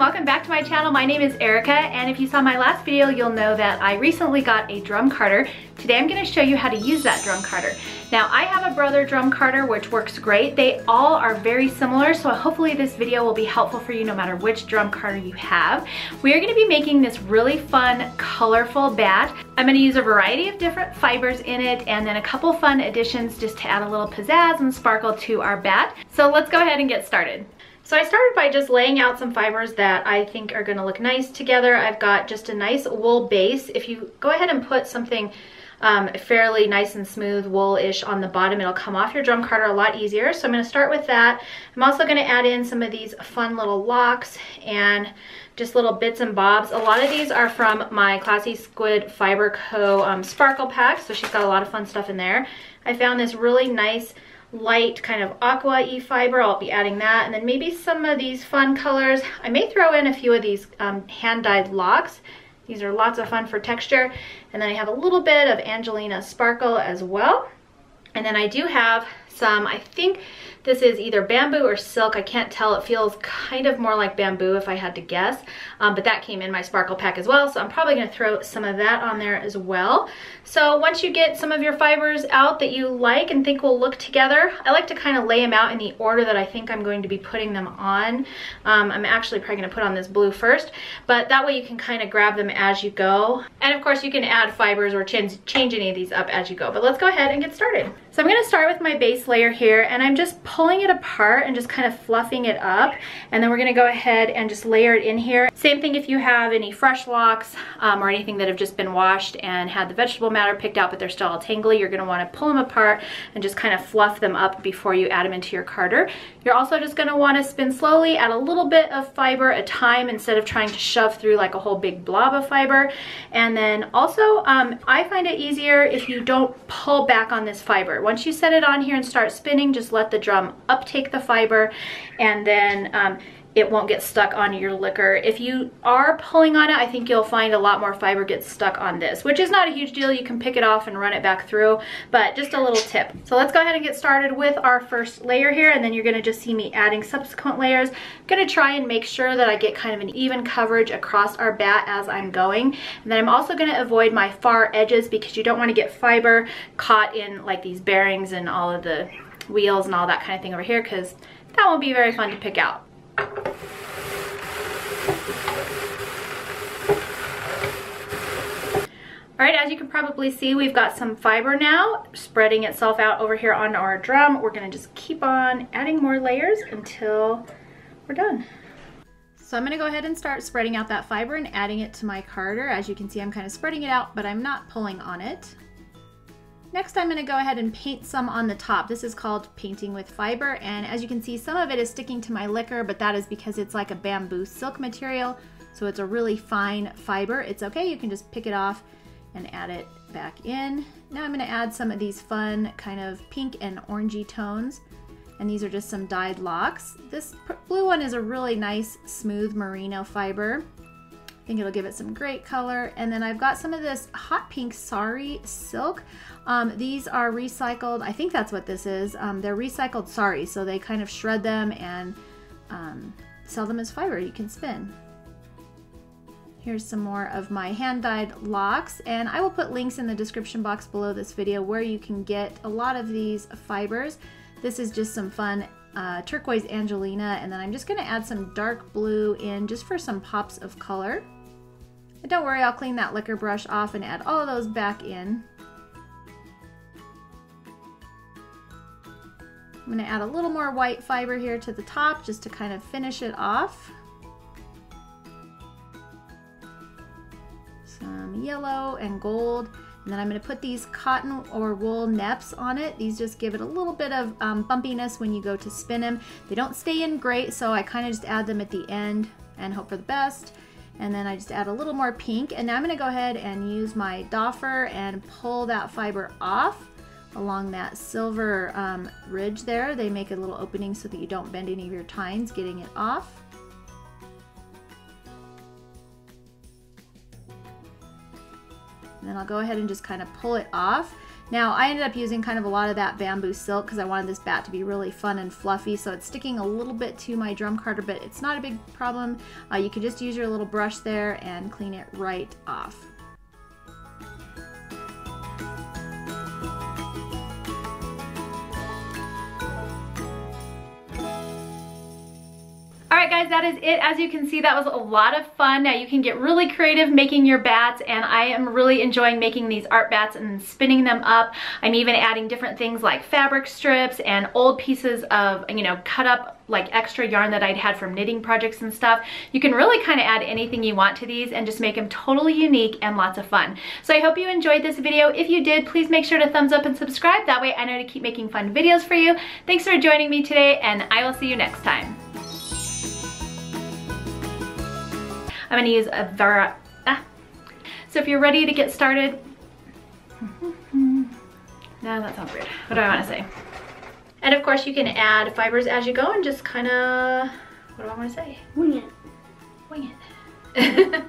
welcome back to my channel. My name is Erica, and if you saw my last video, you'll know that I recently got a drum carder. Today I'm going to show you how to use that drum carder. Now, I have a Brother drum carder which works great. They all are very similar, so hopefully this video will be helpful for you no matter which drum carder you have. We are going to be making this really fun, colorful bat. I'm going to use a variety of different fibers in it and then a couple fun additions just to add a little pizzazz and sparkle to our bat. So let's go ahead and get started. So I started by just laying out some fibers that I think are going to look nice together. I've got just a nice wool base. If you go ahead and put something fairly nice and smooth wool-ish on the bottom, it'll come off your drum carder a lot easier. So I'm going to start with that. I'm also going to add in some of these fun little locks and just little bits and bobs. A lot of these are from my Classy Squid Fiber Co. Sparkle Pack, so she's got a lot of fun stuff in there. I found this really nice light kind of aqua-y fiber. I'll be adding that, and then maybe some of these fun colors. I may throw in a few of these hand-dyed locks. These are lots of fun for texture. And then I have a little bit of Angelina sparkle as well. And then I do have some, I think this is either bamboo or silk. I can't tell. It feels kind of more like bamboo if I had to guess. But that came in my sparkle pack as well. So I'm probably going to throw some of that on there as well. So once you get some of your fibers out that you like and think will look together, I like to kind of lay them out in the order that I think I'm going to be putting them on. I'm actually probably going to put on this blue first, but that way you can kind of grab them as you go. And of course you can add fibers or change any of these up as you go. But let's go ahead and get started. So I'm going to start with my base layer here, and I'm just pulling it apart and just kind of fluffing it up, and then we're going to go ahead and just layer it in here. Same thing if you have any fresh locks or anything that have just been washed and had the vegetable matter picked out but they're still all tangly, you're going to want to pull them apart and just kind of fluff them up before you add them into your carder. You're also just going to want to spin slowly, add a little bit of fiber at a time instead of trying to shove through like a whole big blob of fiber. And then also I find it easier if you don't pull back on this fiber. Once you set it on here and start spinning, just let the drum uptake the fiber, and then it won't get stuck on your liquor. If you are pulling on it, I think you'll find a lot more fiber gets stuck on this, which is not a huge deal. You can pick it off and run it back through, but just a little tip. So let's go ahead and get started with our first layer here, and then you're gonna just see me adding subsequent layers. I'm gonna try and make sure that I get kind of an even coverage across our bat as I'm going. And then I'm also gonna avoid my far edges because you don't wanna get fiber caught in like these bearings and all of the wheels and all that kind of thing over here, because that won't be very fun to pick out. Alright, as you can probably see, we've got some fiber now spreading itself out over here on our drum. We're going to just keep on adding more layers until we're done. So I'm going to go ahead and start spreading out that fiber and adding it to my carder. As you can see, I'm kind of spreading it out, but I'm not pulling on it. Next, I'm going to go ahead and paint some on the top. This is called painting with fiber, and as you can see, some of it is sticking to my liquor, but that is because it's like a bamboo silk material, so it's a really fine fiber. It's okay, you can just pick it off and add it back in. Now I'm going to add some of these fun kind of pink and orangey tones, and these are just some dyed locks. This blue one is a really nice smooth merino fiber. I think it'll give it some great color. And then I've got some of this hot pink sari silk. These are recycled, I think that's what this is. They're recycled sari, so they kind of shred them and sell them as fiber you can spin. Here's some more of my hand-dyed locks, and I will put links in the description box below this video where you can get a lot of these fibers. This is just some fun turquoise Angelina, and then I'm just going to add some dark blue in just for some pops of color. And don't worry, I'll clean that liquor brush off and add all of those back in. I'm going to add a little more white fiber here to the top just to kind of finish it off. Some yellow and gold. And then I'm going to put these cotton or wool neps on it. These just give it a little bit of bumpiness when you go to spin them. They don't stay in great, so I kind of just add them at the end and hope for the best. And then I just add a little more pink. And now I'm going to go ahead and use my doffer and pull that fiber off along that silver ridge there. They make a little opening so that you don't bend any of your tines getting it off. And then I'll go ahead and just kind of pull it off. Now I ended up using kind of a lot of that bamboo silk because I wanted this bat to be really fun and fluffy, so it's sticking a little bit to my drum carder, but it's not a big problem. You can just use your little brush there and clean it right off. Alright guys, that is it. As you can see, that was a lot of fun. Now you can get really creative making your bats, and I am really enjoying making these art bats and spinning them up. I'm even adding different things like fabric strips and old pieces of, you know, cut up like extra yarn that I'd had from knitting projects and stuff. You can really kind of add anything you want to these and just make them totally unique and lots of fun. So I hope you enjoyed this video. If you did, please make sure to thumbs up and subscribe. That way I know to keep making fun videos for you. Thanks for joining me today, and I will see you next time. I'm gonna use a So if you're ready to get started, no, that sounds weird. What do I wanna say? And of course you can add fibers as you go and just kinda, what do I wanna say? Wing it. Wing it.